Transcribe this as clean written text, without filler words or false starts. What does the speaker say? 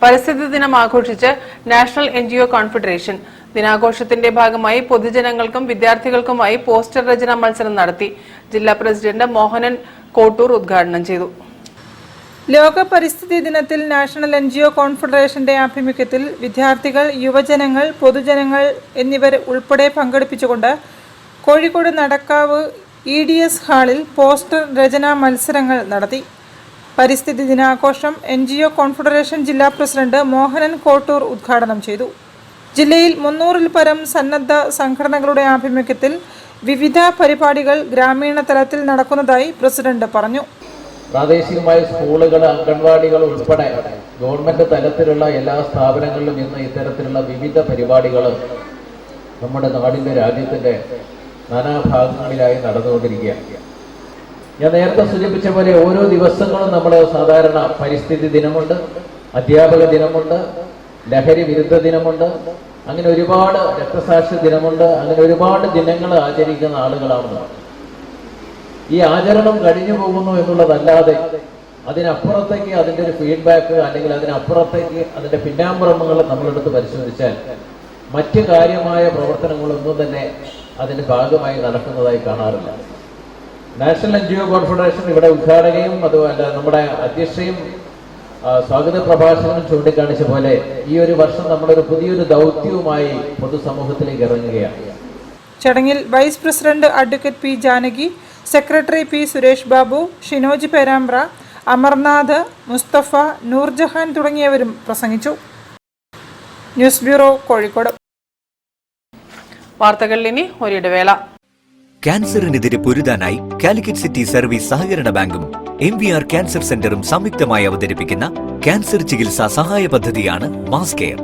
പരിസ്ഥിതി ദിനം ആഘോഷിച്ച് നാഷണൽ NGO കോൺഫെഡറേഷൻ. ദിനാഘോഷത്തിന്റെ ഭാഗമായി പൊതുജനങ്ങൾക്കും വിദ്യാർത്ഥികൾക്കുമായി പോസ്റ്റർ രചനാ മത്സരം നടത്തി. ജില്ലാ പ്രസിഡന്റ് മോഹനൻ കോട്ടൂർ ഉദ്ഘാടനം ചെയ്തു. ലോക പരിസ്ഥിതി ദിനത്തിൽ നാഷണൽ NGO കോൺഫെഡറേഷന്റെ ആഭിമുഖ്യത്തിൽ വിദ്യാർത്ഥികൾ, യുവജനങ്ങൾ, പൊതുജനങ്ങൾ എന്നിവർ ഉൾപ്പെടെ പങ്കെടുപ്പിച്ചുകൊണ്ട് കോഴിക്കോട് നടക്കാവ് EDS ഹാളിൽ പോസ്റ്റർ രചനാ മത്സരങ്ങൾ നടത്തി. പരിസ്ഥിതി ദിനാഘോഷം NGO കോൺഫെഡറേഷൻ ജില്ലാ പ്രസിഡന്റ് മോഹനൻ കോട്ടൂർ ഉദ്ഘാടനം ചെയ്തു. ജില്ലയിൽ 300-ൽ പരം സന്നദ്ധ സംഘടനകളുടെ ആഭിമുഖ്യത്തിൽ വിവിധ പരിപാടികൾ ഗ്രാമീണ തലത്തിൽ നടക്കുന്നതായി പ്രസിഡന്റ് പറഞ്ഞു. പ്രാദേശികമായ സ്കൂളുകൾ, അംഗൻവാടികൾ ഉൾപ്പെടെ ഗവൺമെന്റ് തലത്തിലുള്ള എല്ലാ സ്ഥാപനങ്ങളിലും ഇന്ന് ഇത്തരത്തിലുള്ള വിവിധ പരിപാടികൾ നമ്മുടെ നാടിന്റെ, രാജ്യത്തിന്റെ നാനാഭാഗങ്ങളിലായി നടന്നുകൊണ്ടിരിക്കുകയാണ്. ഞാൻ നേരത്തെ സൂചിപ്പിച്ച പോലെ ഓരോ ദിവസങ്ങളും നമ്മൾ സാധാരണ പരിസ്ഥിതി ദിനമുണ്ട്, അധ്യാപക ദിനമുണ്ട്, ലഹരി വിരുദ്ധ ദിനമുണ്ട്, അങ്ങനെ ഒരുപാട് രക്തസാക്ഷി ദിനമുണ്ട്, അങ്ങനെ ഒരുപാട് ദിനങ്ങൾ ആചരിക്കുന്ന ആളുകളാണ്. ഈ ആചരണം കഴിഞ്ഞു പോകുന്നു എന്നുള്ളതല്ലാതെ അതിനപ്പുറത്തേക്ക് അതിൻ്റെ ഒരു ഫീഡ്ബാക്ക് അല്ലെങ്കിൽ അതിനപ്പുറത്തേക്ക് അതിൻ്റെ പിന്നാമ്പുറങ്ങൾ നമ്മളെടുത്ത് പരിശോധിച്ചാൽ മറ്റ് കാര്യമായ പ്രവർത്തനങ്ങളൊന്നും തന്നെ അതിന്റെ ഭാഗമായി നടക്കുന്നതായി കാണാറില്ല. നാഷണൽ NGO കോൺഫെഡറേഷൻ ഇവിടെ ഉദ്ഘാടകയും അതുപോലെ നമ്മുടെ അധ്യക്ഷയും സ്വാഗത പ്രഭാഷകനും ചൂണ്ടിക്കാണിച്ച പോലെ ഈ ഒരു വർഷം നമ്മളൊരു പുതിയൊരു ദൗത്യവുമായി പൊതുസമൂഹത്തിലേക്ക് ഇറങ്ങുകയാണ്. ചടങ്ങിൽ vice president advocate P. Janaki, secretary P. Suresh Babu, Shinoj Perambra, Amarnath, Musthafa, Noorjahan തുടങ്ങിയവരും പ്രസംഗിച്ചു. News bureau, Kozhikode. വാർത്തകളിൽ ഇനി ഒരിടവേള. ക്യാൻസറിനെതിരെ പൊരുതാനായി കാലിക്കറ്റ് സിറ്റി സർവീസ് സഹകരണ ബാങ്കും MVR ക്യാൻസർ സെന്ററും സംയുക്തമായി അവതരിപ്പിക്കുന്ന ക്യാൻസർ ചികിത്സാ സഹായ പദ്ധതിയാണ് മാസ് കെയർ.